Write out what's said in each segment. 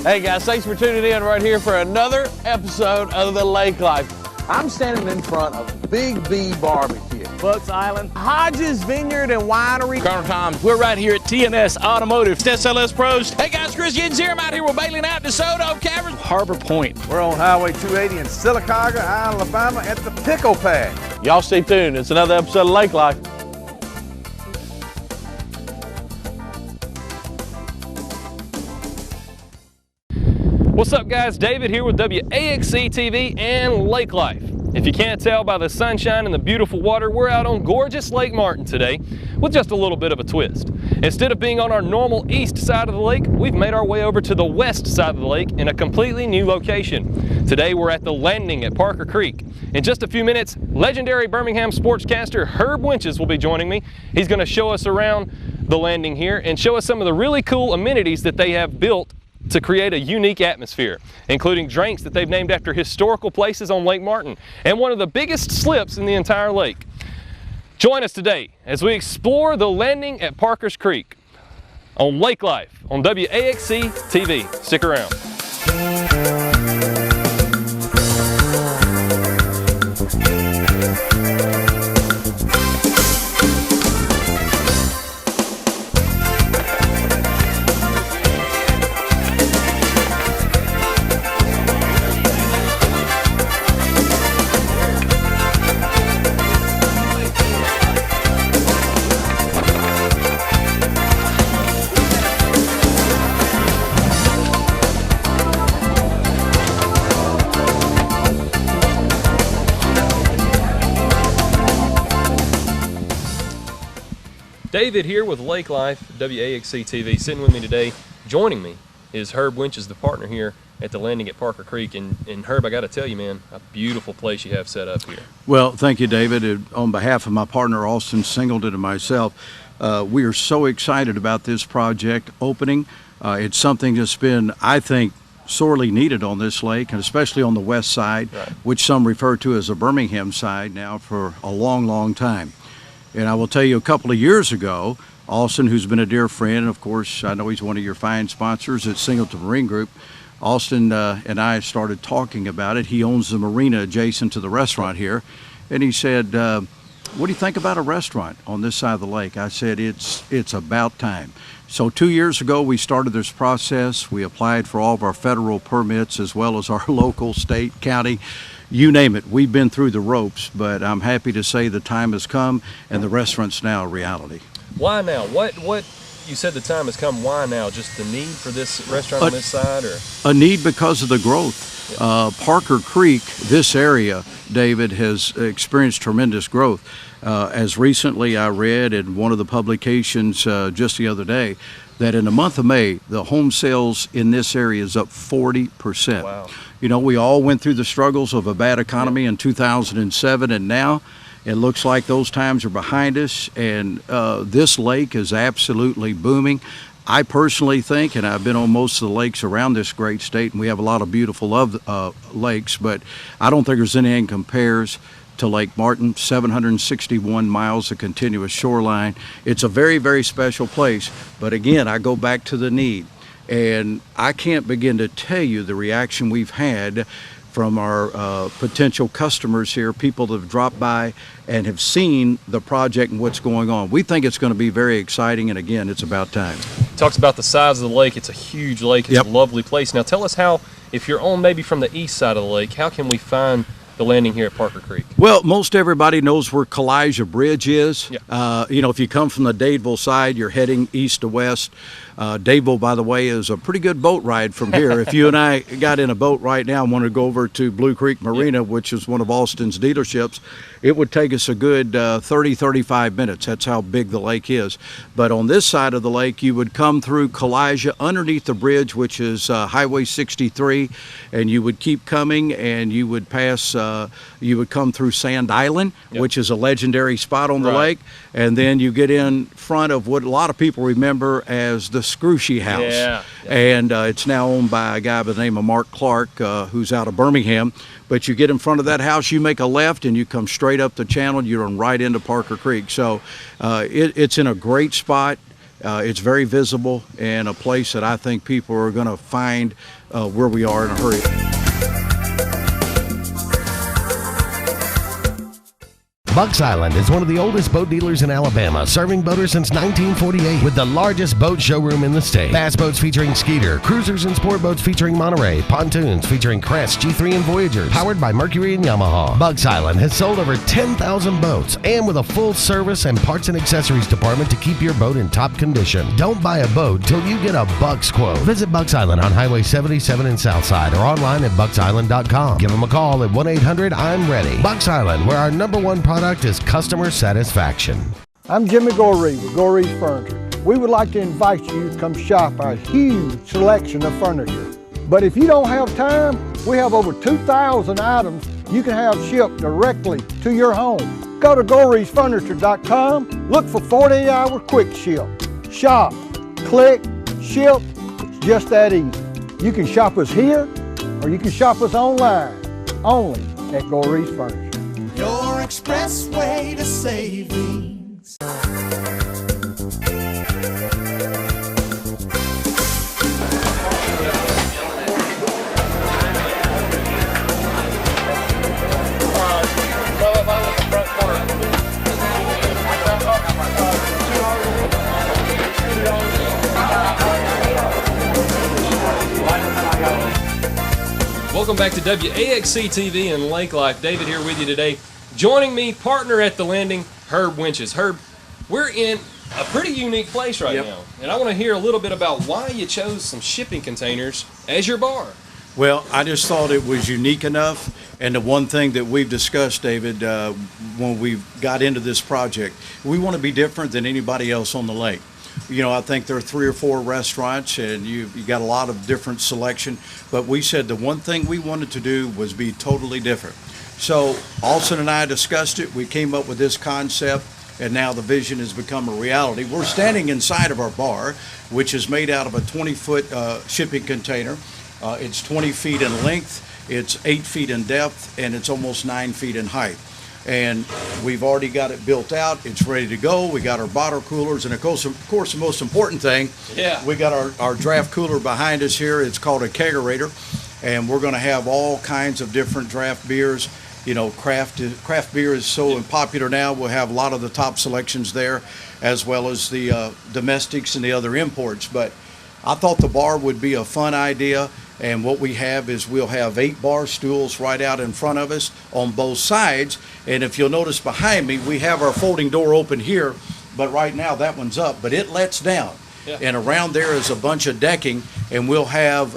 Hey guys, thanks for tuning in right here for another episode of The Lake Life. I'm standing in front of Big B Barbecue, Bucks Island, Hodges Vineyard and Winery, Colonel Tom's. We're right here at TNS Automotive, SLS Pros. Hey guys, Chris Giddens here. I'm out here with Bailey Knight, DeSoto, Caverns, Harbor Point. We're on Highway 280 in Sylacauga, Alabama at the Pickle Patch. Y'all stay tuned. It's another episode of Lake Life. What's up guys, David here with WAXC TV and Lake Life. If you can't tell by the sunshine and the beautiful water, we're out on gorgeous Lake Martin today with just a little bit of a twist. Instead of being on our normal east side of the lake, we've made our way over to the west side of the lake in a completely new location. Today we're at the landing at Parker Creek. In just a few minutes, legendary Birmingham sportscaster Herb Winches will be joining me. He's going to show us around the landing here and show us some of the really cool amenities that they have built to create a unique atmosphere, including drinks that they've named after historical places on Lake Martin and one of the biggest slips in the entire lake. Join us today as we explore the landing at Parker's Creek on Lake Life on WAXC TV. Stick around. David here with Lake Life, WAXC TV. Sitting with me today, joining me is Herb Winches, the partner here at the landing at Parker Creek. And Herb, I got to tell you, man, a beautiful place you have set up here. Well, thank you, David. On behalf of my partner, Austin Singleton, and myself, we are so excited about this project opening. It's something that's been, I think, sorely needed on this lake, and especially on the west side, right, which some refer to as the Birmingham side now for a long, long time. And I will tell you, a couple of years ago, Austin, who's been a dear friend, of course, I know he's one of your fine sponsors at Singleton Marine Group. Austin and I started talking about it. He owns the marina adjacent to the restaurant here. And he said, what do you think about a restaurant on this side of the lake? I said, it's about time. So 2 years ago, we started this process. We applied for all of our federal permits as well as our local, state, county. You name it, we've been through the ropes, but I'm happy to say the time has come and the restaurant's now a reality. Why now? What you said the time has come, why now? Just the need for this restaurant on this side, or? A need because of the growth. Parker Creek, this area, David, has experienced tremendous growth. As recently I read in one of the publications just the other day, that in the month of May, the home sales in this area is up 40%. Wow. You know, we all went through the struggles of a bad economy in 2007, and now it looks like those times are behind us, and this lake is absolutely booming. I personally think, and I've been on most of the lakes around this great state, and we have a lot of beautiful lakes, but I don't think there's anything compares to Lake Martin, 761 miles of continuous shoreline. It's a very, very special place, but again, I go back to the need. And I can't begin to tell you the reaction we've had from our potential customers here, people that have dropped by and have seen the project and what's going on. We think it's going to be very exciting, and again, it's about time. Talks about the size of the lake. It's a huge lake. It's a lovely place. Now tell us how, if you're on maybe from the east side of the lake, how can we find the landing here at Parker Creek? Well, most everybody knows where Kalijah Bridge is. Yeah. You know, if you come from the Dadeville side, you're heading east to west. Dadeville, by the way, is a pretty good boat ride from here. If you and I got in a boat right now and wanted to go over to Blue Creek Marina, which is one of Austin's dealerships, it would take us a good 30-35 minutes. That's how big the lake is. But on this side of the lake, you would come through Kalijah underneath the bridge, which is Highway 63, and you would keep coming, and you would pass, you would come through Sand Island, which is a legendary spot on the lake, and then you get in front of what a lot of people remember as the Scrushy House. And it's now owned by a guy by the name of Mark Clark, who's out of Birmingham. But you get in front of that house, you make a left, and you come straight up the channel, you run right into Parker Creek. So it's in a great spot. It's very visible and a place that I think people are going to find where we are in a hurry. Bucks Island is one of the oldest boat dealers in Alabama, serving boaters since 1948 with the largest boat showroom in the state. Bass boats featuring Skeeter, cruisers and sport boats featuring Monterey, pontoons featuring Crest, G3 and Voyagers, powered by Mercury and Yamaha. Bucks Island has sold over 10,000 boats and with a full service and parts and accessories department to keep your boat in top condition. Don't buy a boat till you get a Bucks quote. Visit Bucks Island on Highway 77 in Southside or online at bucksisland.com. Give them a call at 1-800-I'm-READY. Bucks Island, where our #1 product is customer satisfaction. I'm Jimmy Goree with Goree's Furniture. We would like to invite you to come shop our huge selection of furniture. But if you don't have time, we have over 2,000 items you can have shipped directly to your home. Go to GoreesFurniture.com, look for 48-hour quick ship. Shop, click, ship, it's just that easy. You can shop us here or you can shop us online, only at Goree's Furniture. Your expressway to savings. Welcome back to WAXC TV and Lake Life. David here with you today. Joining me, partner at the landing, Herb Winches. Herb, we're in a pretty unique place right now, and I want to hear a little bit about why you chose some shipping containers as your bar. Well, I just thought it was unique enough, and the one thing that we've discussed, David, when we got into this project, we want to be different than anybody else on the lake. You know, I think there are 3 or 4 restaurants, and you got a lot of different selection, but we said the one thing we wanted to do was be totally different. So Alston and I discussed it, we came up with this concept, and now the vision has become a reality. We're standing inside of our bar, which is made out of a 20-foot shipping container. It's 20 feet in length, it's 8 feet in depth, and it's almost 9 feet in height. And we've already got it built out, it's ready to go. We got our bottle coolers, and of course the most important thing, we got our draft cooler behind us here. It's called a kegerator, and we're going to have all kinds of different draft beers. You know, craft beer is so popular now. We'll have a lot of the top selections there, as well as the domestics and the other imports. But I thought the bar would be a fun idea, and what we have is we'll have 8 bar stools right out in front of us on both sides. And if you'll notice behind me, we have our folding door open here, but right now that one's up, but it lets down. And around there is a bunch of decking, and we'll have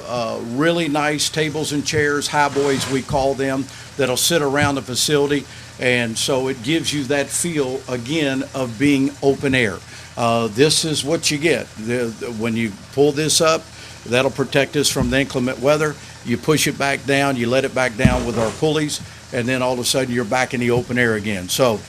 really nice tables and chairs, high boys we call them, that'll sit around the facility. And so it gives you that feel, again, of being open air. This is what you get. When you pull this up, that'll protect us from the inclement weather. You push it back down, you let it back down with our pulleys, and then all of a sudden you're back in the open air again. So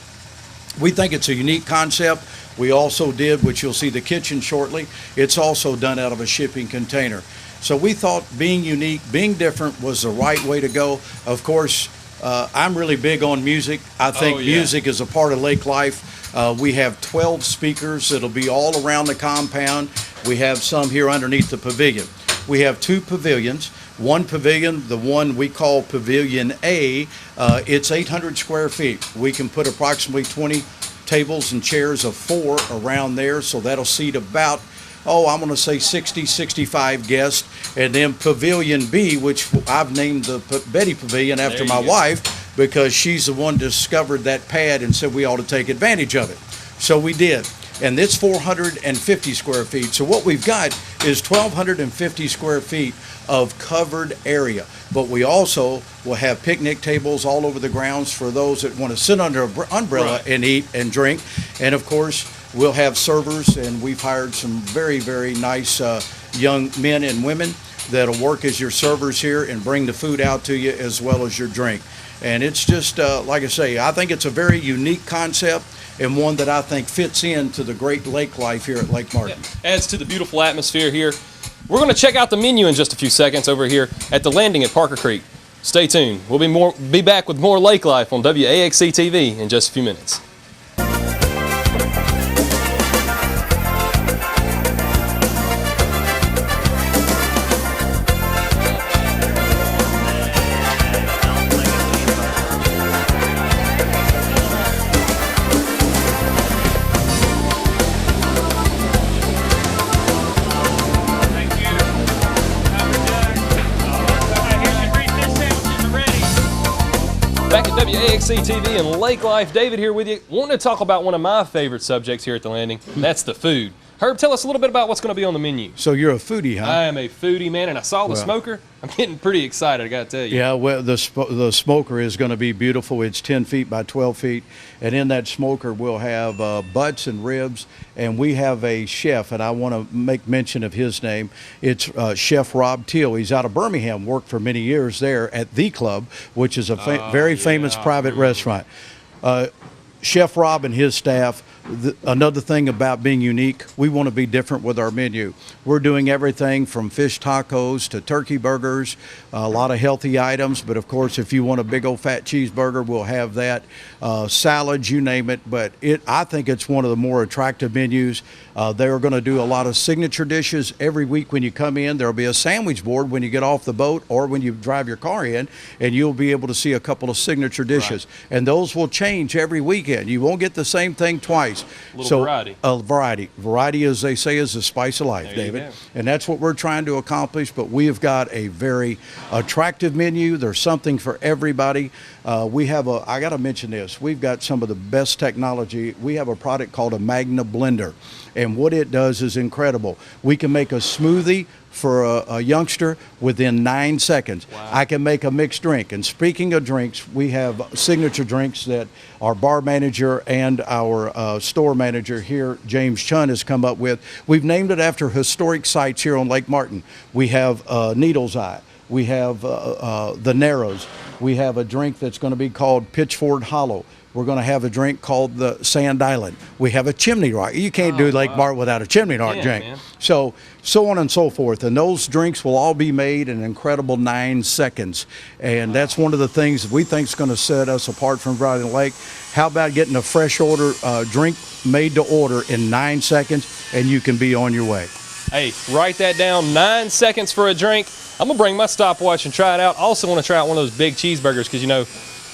we think it's a unique concept. We also did, which you'll see the kitchen shortly, it's also done out of a shipping container. So we thought being unique, being different was the right way to go. Of course, I'm really big on music. I think music is a part of lake life. We have 12 speakers that'll be all around the compound. We have some here underneath the pavilion. We have 2 pavilions. One pavilion, the one we call Pavilion A, it's 800 square feet. We can put approximately 20 tables and chairs of 4 around there, so that'll seat about, I'm going to say 60, 65 guests. And then Pavilion B, which I've named the Betty Pavilion after my wife, because she's the one discovered that pad and said we ought to take advantage of it. So we did. And it's 450 square feet. So what we've got is 1,250 square feet of covered area. But we also will have picnic tables all over the grounds for those that want to sit under an umbrella and eat and drink. And of course, we'll have servers, and we've hired some very, very nice young men and women that'll work as your servers here and bring the food out to you as well as your drink. And it's just, like I say, I think it's a very unique concept, and one that I think fits into the great lake life here at Lake Martin. Adds to the beautiful atmosphere here. We're going to check out the menu in just a few seconds over here at the landing at Parker Creek. Stay tuned. We'll be back with more Lake Life on WAXC TV in just a few minutes. AXC TV and Lake Life. David here with you, wanting to talk about one of my favorite subjects here at the Landing. That's the food. Herb, tell us a little bit about what's going to be on the menu. So you're a foodie, huh? I am a foodie, man, and I saw the smoker. I'm getting pretty excited, I got to tell you. Yeah, well, the smoker is going to be beautiful. It's 10 feet by 12 feet. And in that smoker, we'll have butts and ribs. And we have a chef, and I want to make mention of his name. It's Chef Rob Teal. He's out of Birmingham, worked for many years there at The Club, which is a very famous private restaurant. Chef Rob and his staff, another thing about being unique, we want to be different with our menu. We're doing everything from fish tacos to turkey burgers, a lot of healthy items, but of course if you want a big old fat cheeseburger, we'll have that. Salads, you name it, but I think it's one of the more attractive menus. They're going to do a lot of signature dishes. Every week when you come in, there'll be a sandwich board when you get off the boat or when you drive your car in, and you'll be able to see a couple of signature dishes. Right. And those will change every weekend. You won't get the same thing twice. Variety. Variety, as they say, is the spice of life, David. And that's what we're trying to accomplish, but we have got a very attractive menu. There's something for everybody. I got to mention this. We've got some of the best technology. We have a product called a Magna Blender, and what it does is incredible. We can make a smoothie for a youngster within 9 seconds. Wow. I can make a mixed drink. And speaking of drinks, we have signature drinks that our bar manager and our store manager here, James Chun, has come up with. We've named it after historic sites here on Lake Martin. We have Needle's Eye. We have the Narrows. We have a drink that's going to be called Pitchford Hollow. We're going to have a drink called the Sand Island. We have a Chimney Rock. You can't do Lake Martin without a Chimney Rock drink. Man. So on and so forth. And those drinks will all be made in an incredible 9 seconds. And that's one of the things that we think is going to set us apart from Valley Lake. How about getting a fresh drink made to order in 9 seconds, and you can be on your way. Hey, write that down, 9 seconds for a drink. I'm going to bring my stopwatch and try it out. I also want to try out one of those big cheeseburgers because,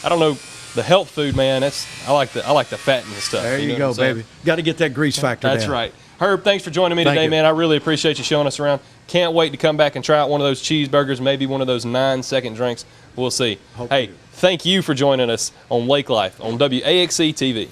I don't know, the health food, man, I like the fat and stuff. There you go, baby. Got to get that grease factor down. That's right. Herb, thanks for joining me today, man. I really appreciate you showing us around. Can't wait to come back and try out one of those cheeseburgers, maybe one of those 9-second drinks. We'll see. Hey, thank you for joining us on Lake Life on WAXC TV.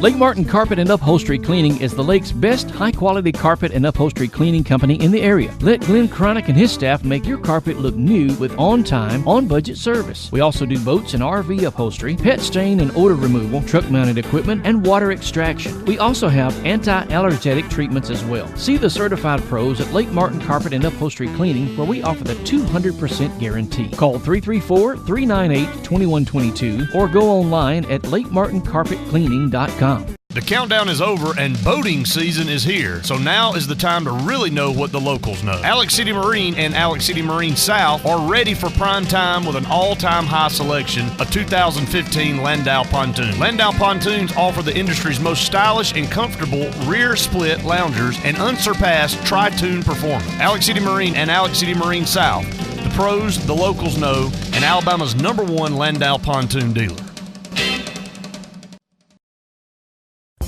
Lake Martin Carpet and Upholstery Cleaning is the lake's best high-quality carpet and upholstery cleaning company in the area. Let Glenn Cronick and his staff make your carpet look new with on-time, on-budget service. We also do boats and RV upholstery, pet stain and odor removal, truck-mounted equipment, and water extraction. We also have anti-allergenic treatments as well. See the certified pros at Lake Martin Carpet and Upholstery Cleaning, where we offer the 200% guarantee. Call 334-398-2122 or go online at lakemartincarpetcleaning.com. The countdown is over and boating season is here, so now is the time to really know what the locals know. Alex City Marine and Alex City Marine South are ready for prime time with an all-time high selection of 2015 Landau pontoon. Landau pontoons offer the industry's most stylish and comfortable rear split loungers and unsurpassed tri-tune performance. Alex City Marine and Alex City Marine South, the pros the locals know, and Alabama's #1 Landau pontoon dealer.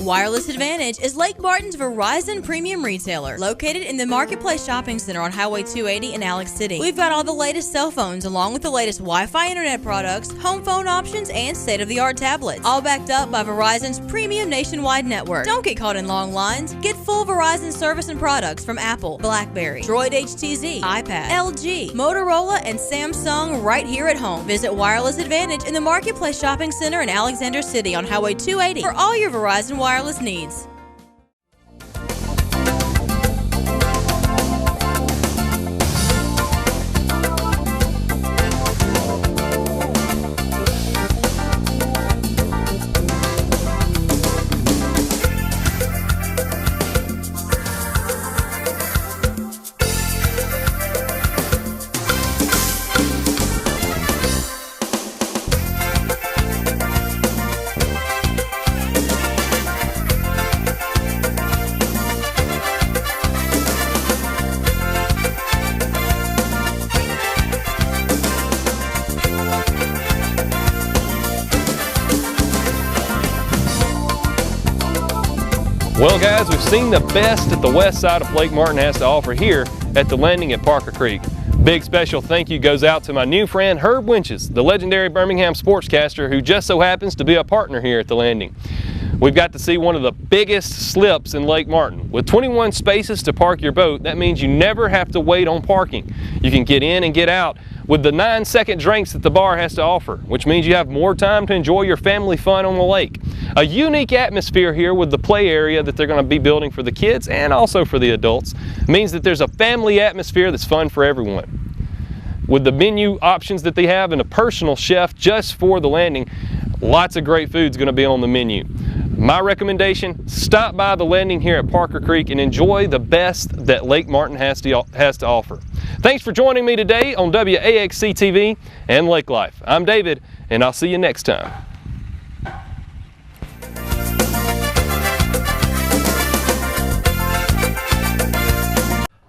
Wireless Advantage is Lake Martin's Verizon premium retailer, located in the Marketplace Shopping Center on Highway 280 in Alex City. We've got all the latest cell phones along with the latest Wi-Fi internet products, home phone options, and state-of-the-art tablets, all backed up by Verizon's premium nationwide network. Don't get caught in long lines. Get full Verizon service and products from Apple, BlackBerry, Droid HTZ, iPad, LG, Motorola, and Samsung right here at home. Visit Wireless Advantage in the Marketplace Shopping Center in Alexander City on Highway 280 for all your Verizon wireless needs. Well, guys, we've seen the best that the west side of Lake Martin has to offer here at the landing at Parker Creek. Big special thank you goes out to my new friend Herb Winches, the legendary Birmingham sportscaster who just so happens to be a partner here at the landing. We've got to see one of the biggest slips in Lake Martin. With 21 spaces to park your boat, that means you never have to wait on parking. You can get in and get out with the 9-second drinks that the bar has to offer, which means you have more time to enjoy your family fun on the lake. A unique atmosphere here with the play area that they're going to be building for the kids and also for the adults means that there's a family atmosphere that's fun for everyone. With the menu options that they have and a personal chef just for the landing, lots of great food's going to be on the menu. My recommendation, stop by the landing here at Parker Creek and enjoy the best that Lake Martin has to offer. Thanks for joining me today on WAXC TV and Lake Life. I'm David, and I'll see you next time.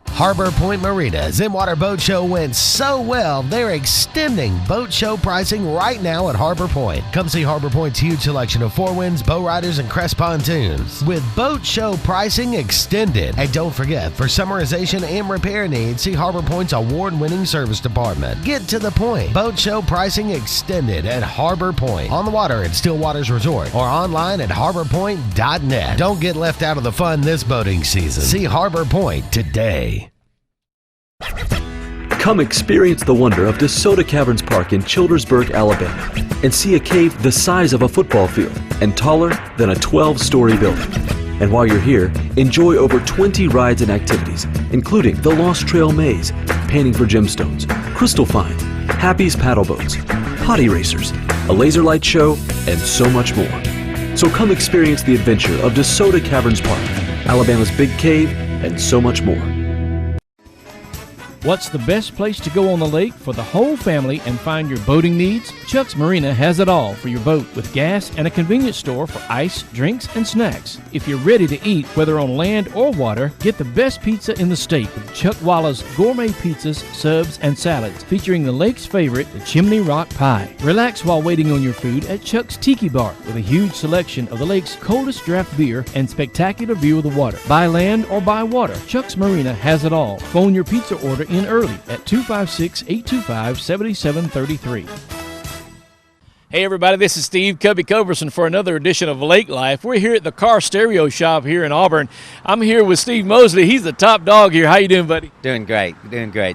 Harbor Point Marina's in-water boat show went so well, they're extending boat show pricing right now at Harbor Point. Come see Harbor Point's huge selection of Four Winds, Bow Riders, and Crest pontoons with boat show pricing extended. And don't forget, for summerization and repair needs, see Harbor Point's award-winning service department. Get to the point. Boat show pricing extended at Harbor Point, on the water at Stillwaters Resort, or online at harborpoint.net. Don't get left out of the fun this boating season. See Harbor Point today. Come experience the wonder of DeSoto Caverns Park in Childersburg, Alabama, and see a cave the size of a football field and taller than a 12-story building. And while you're here, enjoy over 20 rides and activities, including the Lost Trail Maze, Panning for Gemstones, Crystal Find, Happy's Paddle Boats, Potty Racers, a laser light show, and so much more. So come experience the adventure of DeSoto Caverns Park, Alabama's Big Cave, and so much more. What's the best place to go on the lake for the whole family and find your boating needs? Chuck's Marina has it all for your boat with gas and a convenience store for ice, drinks, and snacks. If you're ready to eat, whether on land or water, get the best pizza in the state with Chuck Walla's gourmet pizzas, subs, and salads featuring the lake's favorite, the Chimney Rock Pie. Relax while waiting on your food at Chuck's Tiki Bar with a huge selection of the lake's coldest draft beer and spectacular view of the water. By land or by water, Chuck's Marina has it all. Phone your pizza order in early at 256-825-7733. Hey everybody, this is Steve Cubby Coverson for another edition of Lake Life. We're here at the Car Stereo Shop here in Auburn. I'm here with Steve Mosley. He's the top dog here. How you doing, buddy? Doing great.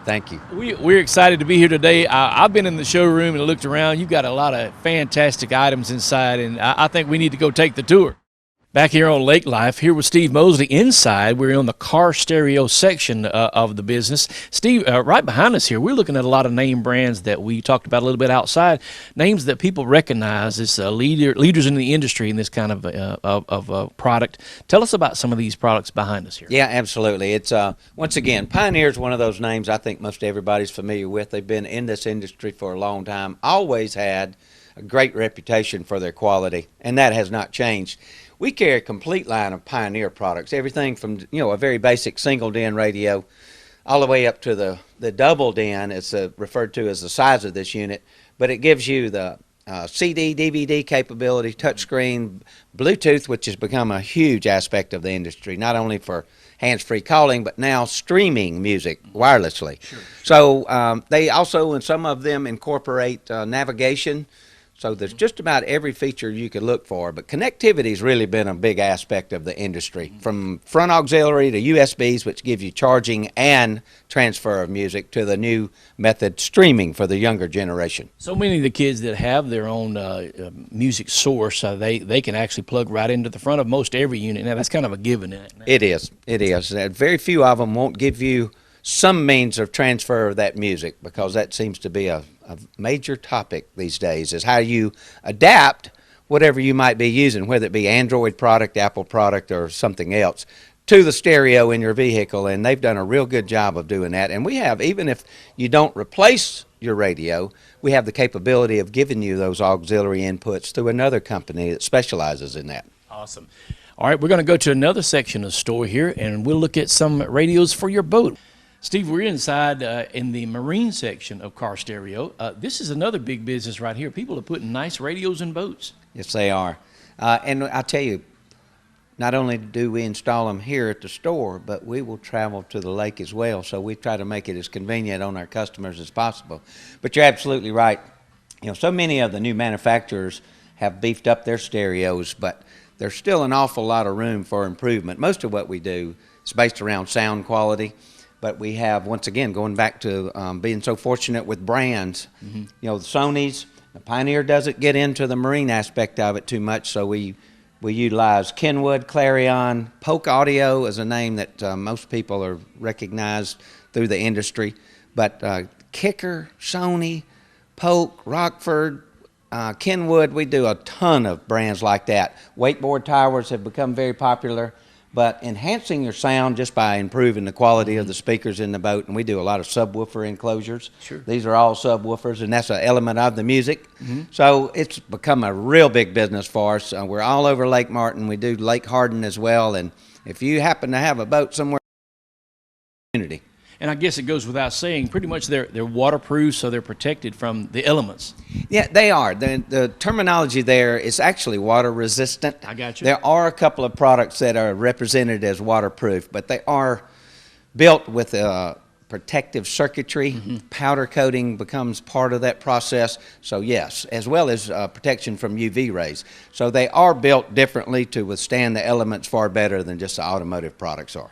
Thank you. We're excited to be here today. I've been in the showroom and looked around. You've got a lot of fantastic items inside, and I think we need to go take the tour. Back here on Lake Life, here with Steve Mosley inside. We're on the car stereo section of the business. Steve, right behind us here, we're looking at a lot of name brands that we talked about a little bit outside, names that people recognize as leaders in the industry in this kind of product. Tell us about some of these products behind us here. Yeah, absolutely. It's once again, Pioneer's one of those names I think most everybody's familiar with. They've been in this industry for a long time, always had a great reputation for their quality, and that has not changed. We carry a complete line of Pioneer products, everything from a very basic single DIN radio all the way up to the double DIN. It's referred to as the size of this unit, but it gives you the CD, DVD capability, touchscreen, Bluetooth, which has become a huge aspect of the industry, not only for hands-free calling, but now streaming music wirelessly. Sure. So they also, and some of them incorporate navigation. So there's just about every feature you could look for, but connectivity's really been a big aspect of the industry, from front auxiliary to USBs, which give you charging and transfer of music, to the new method, streaming, for the younger generation. So many of the kids that have their own music source, they can actually plug right into the front of most every unit. Now, that's kind of a given. It is. Very few of them won't give you some means of transfer of that music, because that seems to be a major topic these days, is how you adapt whatever you might be using, whether it be Android product, Apple product, or something else, to the stereo in your vehicle. And they've done a real good job of doing that. And we have, even if you don't replace your radio, we have the capability of giving you those auxiliary inputs through another company that specializes in that. Awesome. All right, we're going to go to another section of the store here, and we'll look at some radios for your boat. Steve, we're inside in the marine section of Car Stereo. This is another big business right here. People are putting nice radios in boats. Yes, they are. And I tell you, not only do we install them here at the store, but we will travel to the lake as well. So we try to make it as convenient on our customers as possible. But you're absolutely right. You know, so many of the new manufacturers have beefed up their stereos, but there's still an awful lot of room for improvement. Most of what we do is based around sound quality, but we have, once again, going back to being so fortunate with brands, you know, the Sonys, the Pioneer doesn't get into the marine aspect of it too much, so we utilize Kenwood, Clarion. Polk Audio is a name that most people are recognized through the industry, but Kicker, Sony, Polk, Rockford, Kenwood, we do a ton of brands like that. Wakeboard towers have become very popular, but enhancing your sound just by improving the quality of the speakers in the boat, and we do a lot of subwoofer enclosures. Sure. These are all subwoofers, and that's an element of the music. So it's become a real big business for us. We're all over Lake Martin. We do Lake Hardin as well, and if you happen to have a boat somewhere in the community. And I guess it goes without saying, pretty much they're waterproof, so they're protected from the elements. Yeah, they are. The terminology there is actually water resistant. I got you. There are a couple of products that are represented as waterproof, but they are built with protective circuitry. Powder coating becomes part of that process. So yes, as well as protection from UV rays. So they are built differently to withstand the elements far better than just the automotive products are.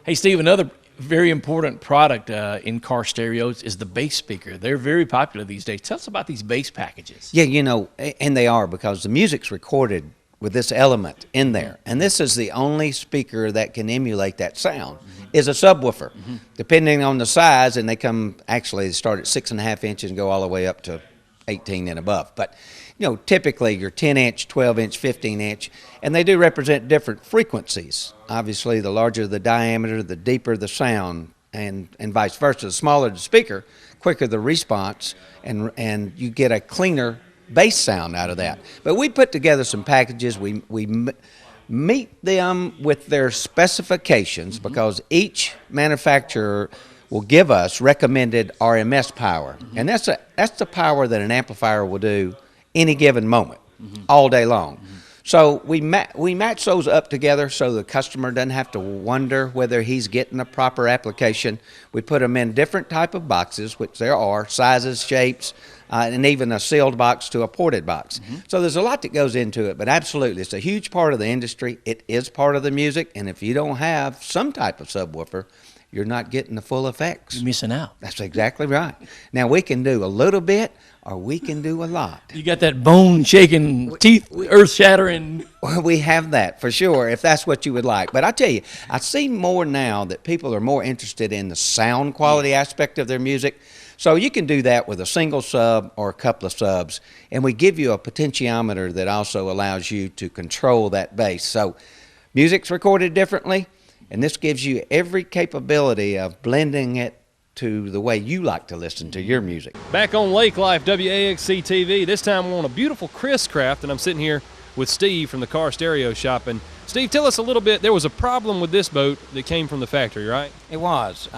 Hey, Steve, another very important product in car stereos is the bass speaker. They're very popular these days. Tell us about these bass packages. Yeah, you know, and they are, because the music's recorded with this element in there. And this is the only speaker that can emulate that sound, is a subwoofer. Depending on the size, and they start at 6.5 inches and go all the way up to 18 and above. But, you know, typically your 10-inch, 12-inch, 15-inch, and they do represent different frequencies. Obviously, the larger the diameter, the deeper the sound, and vice versa. The smaller the speaker, quicker the response, and you get a cleaner bass sound out of that. But we put together some packages. We meet them with their specifications, because each manufacturer will give us recommended RMS power. And that's the power that an amplifier will do any given moment, all day long. So we match those up together so the customer doesn't have to wonder whether he's getting a proper application. We put them in different type of boxes, which there are, sizes, shapes, and even a sealed box to a ported box. So there's a lot that goes into it, but absolutely, it's a huge part of the industry. It is part of the music, and if you don't have some type of subwoofer, you're not getting the full effects. You're missing out. That's exactly right. Now, we can do a little bit, or we can do a lot. You got that bone-shaking, teeth, earth-shattering. We have that, for sure, if that's what you would like. But I tell you, I see more now that people are more interested in the sound quality aspect of their music. So you can do that with a single sub or a couple of subs. And we give you a potentiometer that also allows you to control that bass. So music's recorded differently, and this gives you every capability of blending it to the way you like to listen to your music. Back on Lake Life, WAXC TV. This time we're on a beautiful Chris Craft, and I'm sitting here with Steve from the Car Stereo Shop. And Steve, tell us a little bit. There was a problem with this boat that came from the factory, right? It was.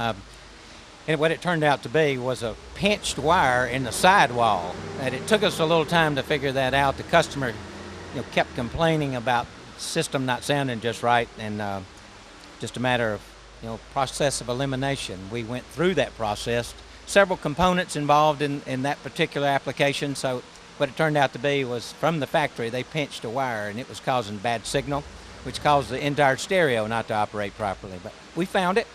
And what it turned out to be was a pinched wire in the sidewall. And it took us a little time to figure that out. The customer, kept complaining about the system not sounding just right, and just a matter of process of elimination. We went through that process. Several components involved in that particular application. So what it turned out to be was, from the factory, they pinched a wire, and it was causing bad signal, which caused the entire stereo not to operate properly. But we found it,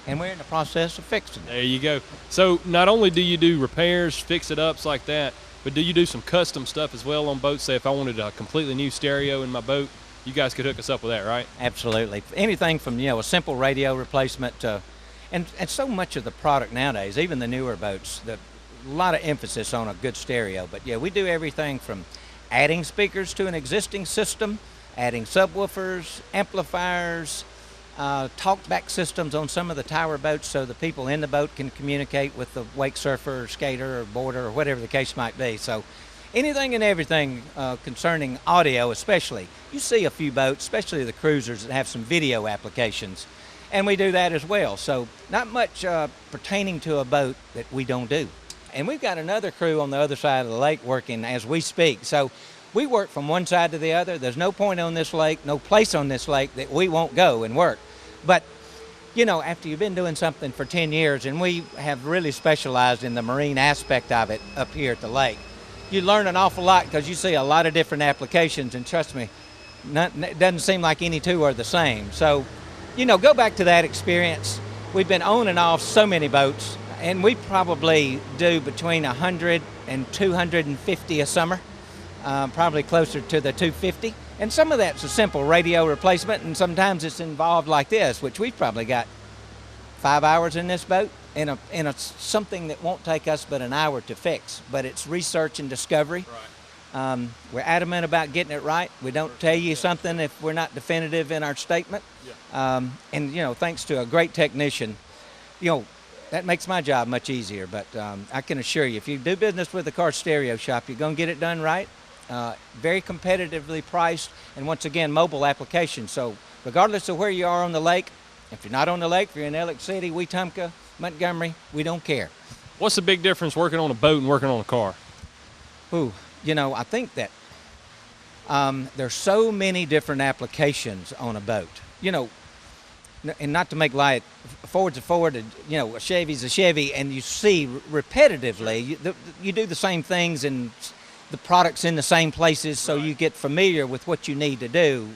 and we're in the process of fixing it. There you go. So not only do you do repairs, fix-it-ups like that, but do you do some custom stuff as well on boats? Say if I wanted a completely new stereo in my boat, you guys could hook us up with that, right? Absolutely. Anything from a simple radio replacement to, and so much of the product nowadays, even the newer boats, a lot of emphasis on a good stereo. But yeah, we do everything from adding speakers to an existing system, adding subwoofers, amplifiers, talkback systems on some of the tower boats so the people in the boat can communicate with the wake surfer or skater or boarder or whatever the case might be. So anything and everything concerning audio especially. You see a few boats, especially the cruisers, that have some video applications, and we do that as well. So not much pertaining to a boat that we don't do. And we've got another crew on the other side of the lake working as we speak. So we work from one side to the other. There's no point on this lake, no place on this lake that we won't go and work. But, you know, after you've been doing something for 10 years, and we have really specialized in the marine aspect of it up here at the lake, you learn an awful lot because you see a lot of different applications, and trust me, it doesn't seem like any two are the same. So, you know, go back to that experience. We've been on and off so many boats, and we probably do between 100 and 250 a summer, probably closer to the 250. And some of that's a simple radio replacement, and sometimes it's involved like this, which we've probably got 5 hours in this boat, in a something that won't take us but an hour to fix. But it's research and discovery. Right. We're adamant about getting it right. We don't tell you something if we're not definitive in our statement. Yeah. And, you know, thanks to a great technician, you know, that makes my job much easier. But I can assure you, if you do business with the Car Stereo Shop, you're going to get it done right. Very competitively priced, and once again, mobile application. So regardless of where you are on the lake, if you're not on the lake, if you're in Alex City, Wetumpka, Montgomery, we don't care. What's the big difference working on a boat and working on a car? Ooh, you know, I think that there's so many different applications on a boat. You know, and not to make light, Ford's a Ford, you know, a Chevy's a Chevy, and you see repetitively, you do the same things and the products in the same places, so you get familiar with what you need to do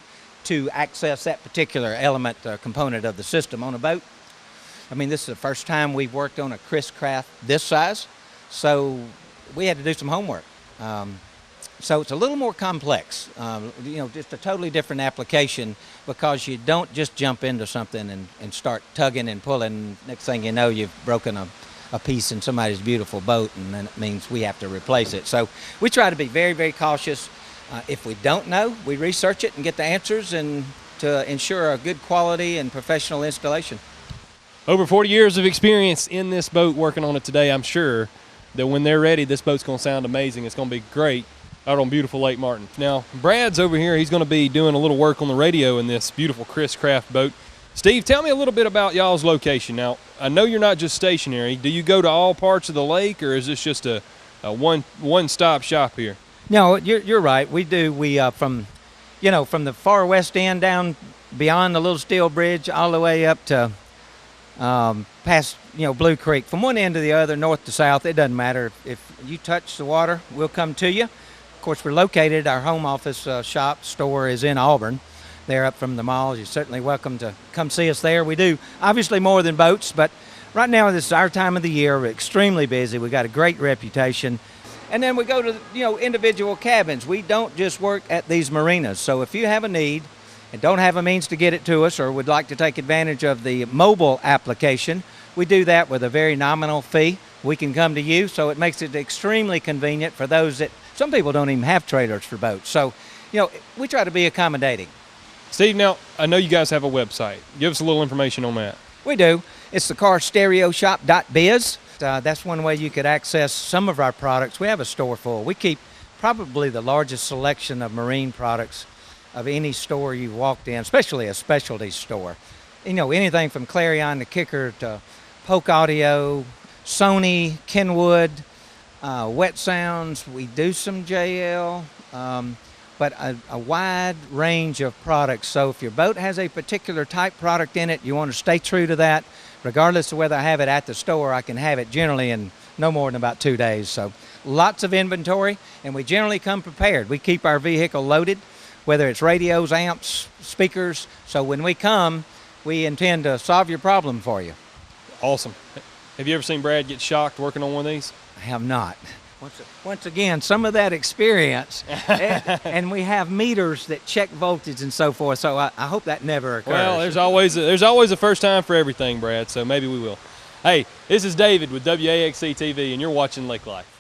to access that particular element or component of the system on a boat. I mean, this is the first time we've worked on a Chris Craft this size, so we had to do some homework. So it's a little more complex, you know, just a totally different application, because you don't just jump into something and start tugging and pulling. Next thing you know, you've broken a piece in somebody's beautiful boat, and then it means we have to replace it. So we try to be very, very cautious. If we don't know, we research it and get the answers, and to ensure a good quality and professional installation. Over 40 years of experience in this boat working on it today, I'm sure that when they're ready, this boat's going to sound amazing. It's going to be great out on beautiful Lake Martin. Now, Brad's over here. He's going to be doing a little work on the radio in this beautiful Chris Craft boat. Steve, tell me a little bit about y'all's location. Now, I know you're not just stationary. Do you go to all parts of the lake, or is this just a one-stop shop here? No, you're right. We do. We from the far west end down beyond the little steel bridge all the way up to past Blue Creek. From one end to the other, north to south, it doesn't matter. If you touch the water, we'll come to you. Of course, we're located. Our home office store is in Auburn. They're up from the mall. You're certainly welcome to come see us there. We do obviously more than boats, but right now this is our time of the year. We're extremely busy. We got a great reputation. And then we go to individual cabins. We don't just work at these marinas. So if you have a need and don't have a means to get it to us, or would like to take advantage of the mobile application, we do that with a very nominal fee. We can come to you, so it makes it extremely convenient for those that, some people don't even have trailers for boats. So, we try to be accommodating. Steve, now, I know you guys have a website. Give us a little information on that. We do. It's thecarstereoshop.biz. That's one way you could access some of our products. We have a store full. We keep probably the largest selection of marine products of any store you've walked in, especially a specialty store. Anything from Clarion to Kicker to Polk Audio, Sony, Kenwood, Wet Sounds. We do some JL, but a wide range of products. So if your boat has a particular type product in it, you want to stay true to that. Regardless of whether I have it at the store, I can have it generally in no more than about 2 days. So lots of inventory, and we generally come prepared. We keep our vehicle loaded, whether it's radios, amps, speakers. So when we come, we intend to solve your problem for you. Awesome. Have you ever seen Brad get shocked working on one of these? I have not. Once again, some of that experience, and we have meters that check voltage and so forth, so I hope that never occurs. Well, there's always a first time for everything, Brad, so maybe we will. Hey, this is David with WAXC TV, and you're watching Lake Life.